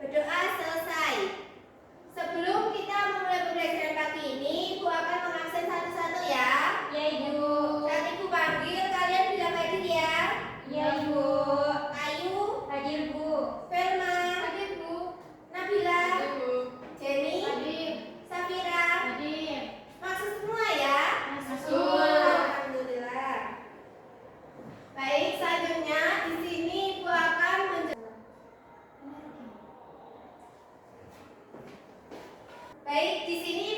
Berdoa selesai. Sebelum kita memulai pembelajaran pagi ini, Ibu akan mengabsen satu-satu ya. Ya Ibu. Saat Ibu panggil, kalian bilang hadir ya. Ya Ibu. Ayu, Hadir Bu. Felma, Hadir Bu. Nabila, Bu. Jenny, Hadir. Safira. Hadir. Maksud semua ya? Masuk. Alhamdulillah. Baik, selanjutnya di sini Ibu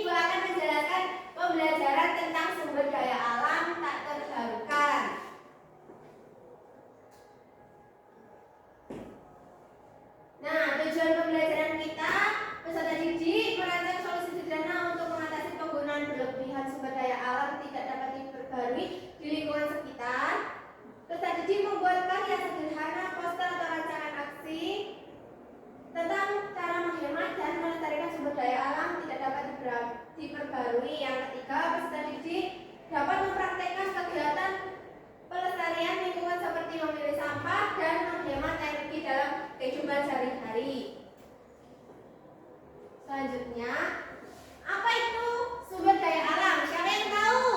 akan menjelaskan pembelajaran tentang sumber daya alam tak terbarukan. Nah, tujuan pembelajaran kita, peserta didik merancang solusi sederhana untuk mengatasi penggunaan berlebihan sumber daya alam tidak dapat diperbarui di lingkungan sekitar. Peserta didik membuat karya sederhana, poster atau rancangan aksi tentang cara menghemat dan melestarikan sumber daya alam tidak dapat diperbarui. Yang ketiga, peserta didik dapat mempraktekkan kegiatan pelestarian lingkungan seperti memilih sampah dan menghemat energi dalam kehidupan sehari-hari. Selanjutnya, apa itu sumber daya alam? Siapa yang tahu?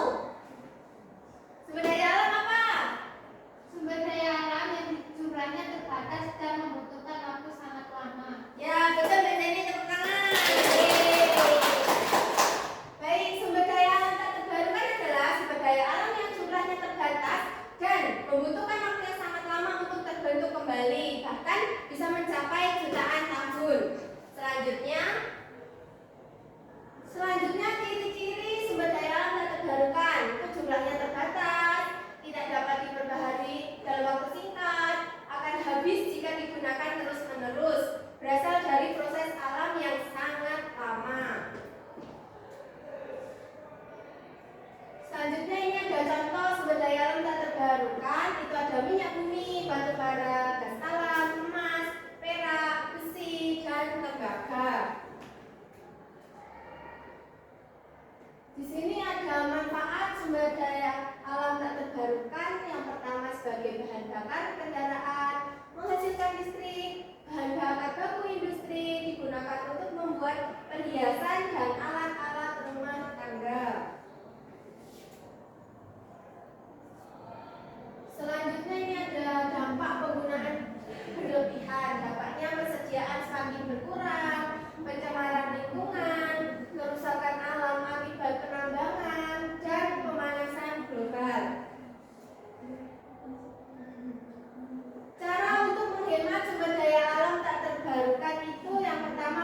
Sumber daya alam apa? Sumber daya alam yang jumlahnya terbatas dan membutuhkan waktu sangat lama. Ya, betul, biasanya tepuk tangan. Baik, sumber daya alam tak terbarukan adalah sumber daya alam yang jumlahnya terbatas dan membutuhkan waktu yang sangat lama untuk terbentuk kembali, bahkan bisa mencapai jutaan tahun. Selanjutnya ciri-ciri sumber daya alam tak terbarukan. Itu jumlahnya terbatas, tidak dapat diperbaharui dalam waktu singkat, akan habis jika digunakan terus-menerus, berasal dari proses alam yang sangat lama. Selanjutnya ini ada contoh sumber daya alam tak terbarukan. Itu ada minyak bumi, batu bara, gas alam, emas, perak, besi, dan tembaga. Di sini ada manfaat sumber daya alam tak terbarukan. Yang pertama sebagai bahan bakar kendaraan, menghasilkan listrik, bahan bakar baku industri, digunakan untuk membuat perhiasan dan alat-alat rumah tangga. Selanjutnya ini ada dampak penggunaan berlebihan. Dampaknya persediaan semakin berkurang, pencemaran lingkungan, kerusakan alam akibat penambangan, dan pemanasan global. Cara untuk menghemat sumber daya alam tak terbarukan itu yang pertama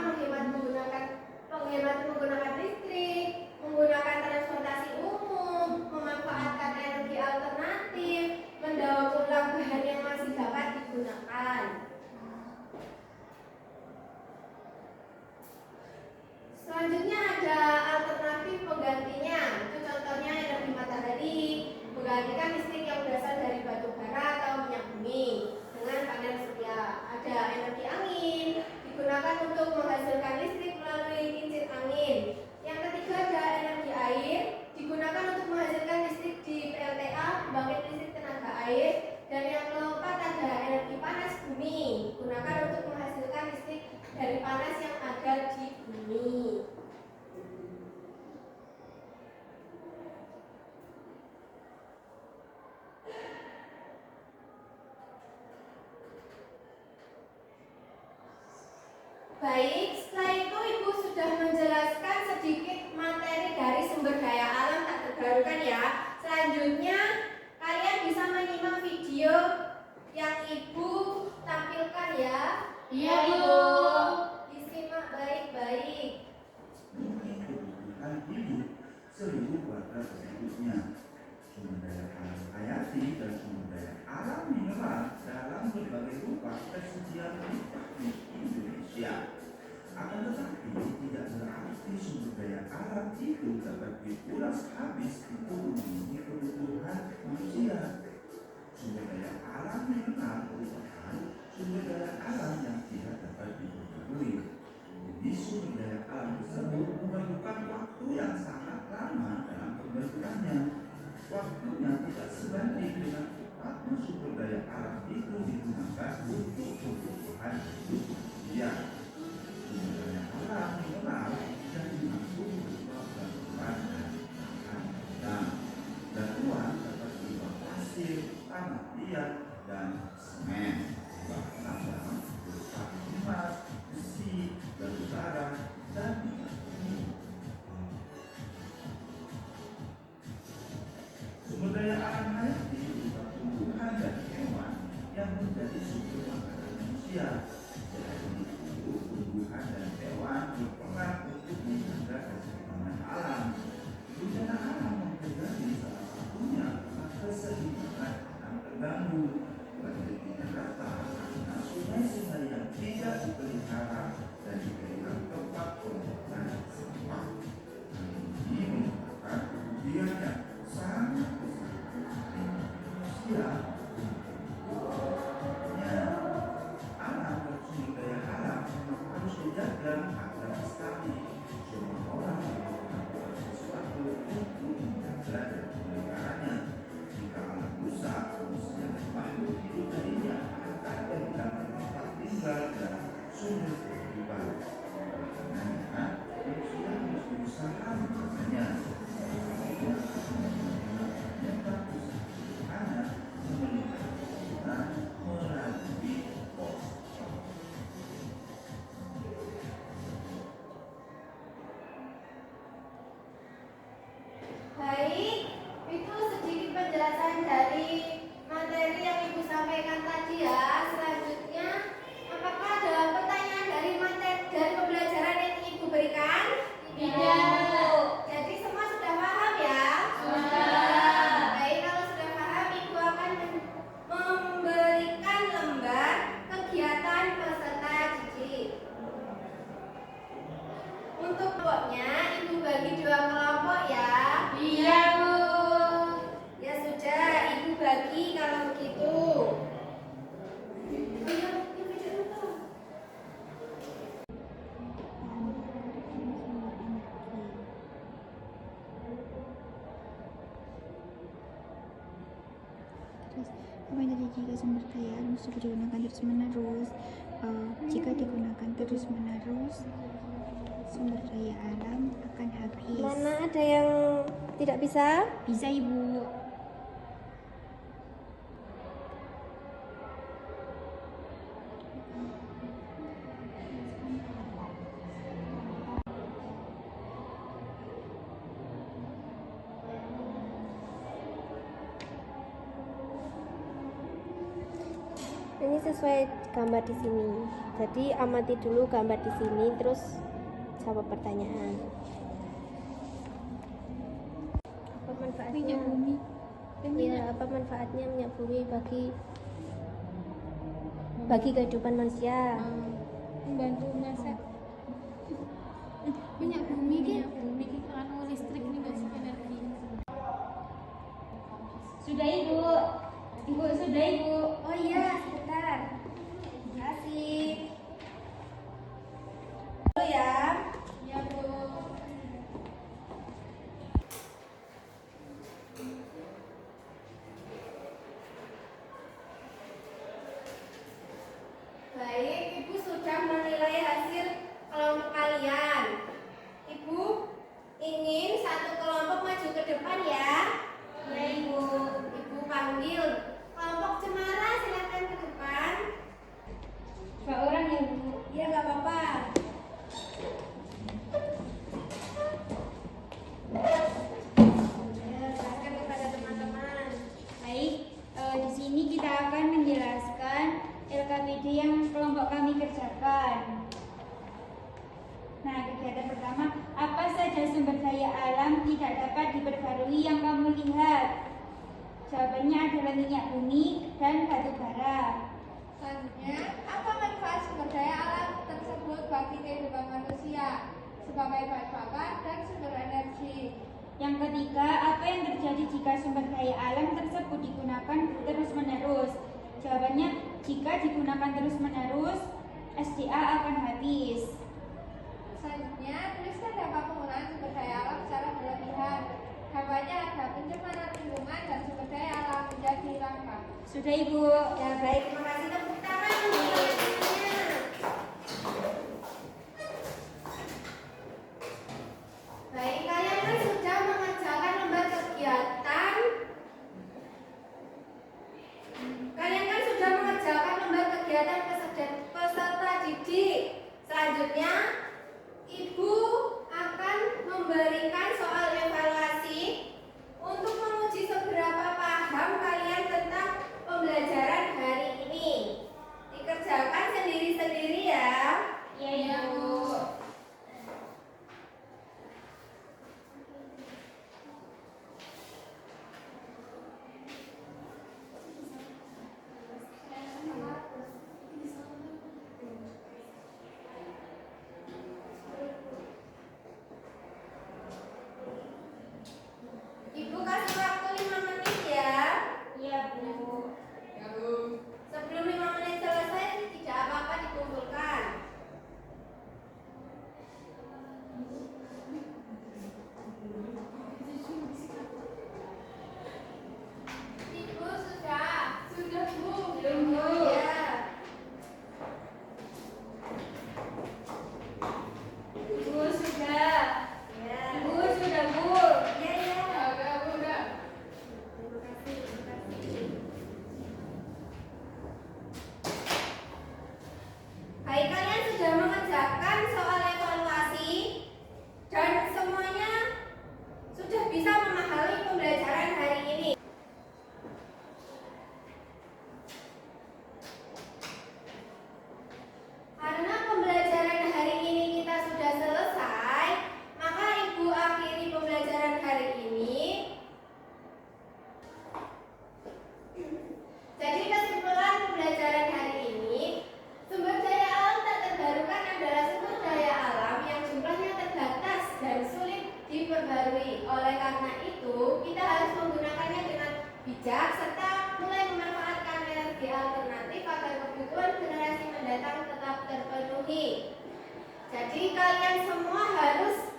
menggunakan listrik, menggunakan transportasi umum, memanfaatkan energi alternatif, mendaur ulang bahan yang masih dapat digunakan. Selanjutnya ada alternatif penggantinya. Itu contohnya energi matahari, menggantikan listrik yang berasal dari batu bara atau minyak bumi dengan panel surya. Ada energi angin, digunakan untuk menghasilkan listrik melalui kincir angin. Yang ketiga ada energi air, digunakan untuk menghasilkan listrik di PLTA, pembangkit listrik tenaga air. Dan yang keempat ada energi panas bumi, digunakan untuk menghasilkan listrik dari panas yang ada di bumi. Baik, setelah itu Ibu sudah menjelaskan sedikit materi dari sumber daya alam tak terbarukan ya. Selanjutnya kalian bisa menyimak video yang Ibu tampilkan ya. Iya Ibu. Disimak baik-baik. Kebutuhan hidup seluruh warga penduduknya. Sumber daya alam hayati dan sumber daya alam mineral dalam berbagai rupa tersedia di Indonesia. Akan tetapi tidak berarti sumber daya alam itu dapat dikuras habis untuk memenuhi kebutuhan manusia. Sumber daya alam mineral merupakan sumber daya alam yang tidak dapat diperbarui. Jadi sumber daya alam tersebut memerlukan waktu yang sangat lama dalam pembentukannya. Waktunya tidak sebanding dengan cepatnya sumber daya alam itu digunakan untuk kebutuhan hidup manusia. manusia. Jadi tumbuhan dan hewan berperan untuk menjaga keseimbangan alam. Bencana alam yang terjadi salah satunya karena keseimbangan alam terganggu. Banjir di Jakarta karena sungai-sungai yang tidak dipelihara dan diberikan tempat pembuangan sampah. Hal ini menyebabkan kerugian yang sangat besar bagi manusia. Alam dan sumber daya alam memang harus dijaga agar lestari. Semua orang melakukan sesuatu untuk menjaga dan memeliharanya. Jika alam rusak, manusia dan makhluk hidup lainnya akan kehilangan tempat tinggal dan sumber kehidupan. Karenanya, manusia harus berusaha menjaganya. Baik, itu sedikit penjelasan dari materi yang Ibu sampaikan tadi ya. Selanjutnya, apakah ada pertanyaan dari pembelajaran yang Ibu berikan? Tidak. Jadi semua sudah paham ya? Sudah. Baik, kalau sudah paham, Ibu akan memberikan lembar kegiatan peserta didik. Untuk kelompoknya, Ibu bagi 2 kelompok ya. Iya, Bu. Ya sudah, Ibu bagi kalau begitu. Ayo, Ibu dulu. Terus apa yang terjadi jika sumber daya alam tersebut digunakan terus menerus? Jika digunakan terus menerus, sumber daya alam akan habis. Mana ada yang tidak bisa? Bisa, Ibu. Ini sesuai gambar di sini. Jadi amati dulu gambar di sini, terus jawab pertanyaan. Apa manfaatnya? Minyak bumi. Iya, apa manfaatnya minyak bumi bagi kehidupan manusia? Membantu masak. Minyak bumi ini anu listrik ini masuk energi. Sudah, Ibu. Ibu, sudah, Ibu. Oh iya, sebentar. Terima kasih. Dulu ya. Iya, Bu. Baik, Ibu sudah menilai hasil kelompok kalian. Ibu ingin satu kelompok maju ke depan ya. Iya, Ibu. Ibu panggil kelompok Cemara, silakan ke depan. 2 orang ya, Bu. Ya nggak apa-apa. Ya, silakan kepada teman-teman. Baik, di sini kita akan menjelaskan LKPD yang kelompok kami kerjakan. Nah, kegiatan pertama, apa saja sumber daya alam tidak dapat diperbarui yang kamu lihat? Jawabannya adalah minyak bumi dan batu bara. Selanjutnya, apa manfaat sumber daya alam tersebut bagi kehidupan manusia sebagai bahan bakar dan sumber energi? Yang ketiga, apa yang terjadi jika sumber daya alam tersebut digunakan terus-menerus? Jawabannya, jika digunakan terus-menerus, SDA akan habis. Selanjutnya, tuliskan dampak penggunaan sumber daya alam secara berlebihan. Dampaknya ada pencemaran lingkungan dan sumber daya alam menjadi langka. Sudah, Ibu. Ya baik, terima kasih. Tepuk tangan untuk teman-temannya. Baik, kalian kan sudah mengerjakan lembar kegiatan. Kalian kan sudah mengerjakan lembar kegiatan peserta didik. Selanjutnya, Ibu akan memberikan soal evaluasi untuk menguji seberapa paham kalian tentang pembelajaran hari ini. Jadi kalian semua harus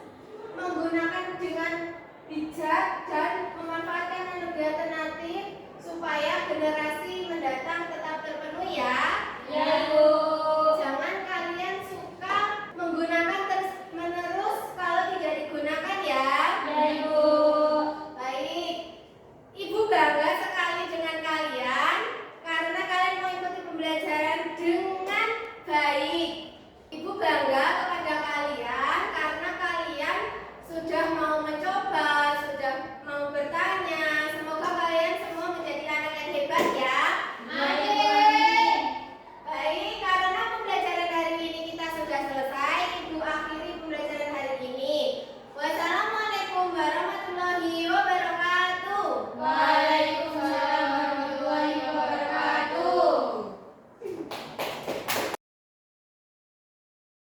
menggunakan dengan bijak dan memanfaatkan energi alternatif supaya generasi mendatang tetap terpenuhi ya. Ya, Bu.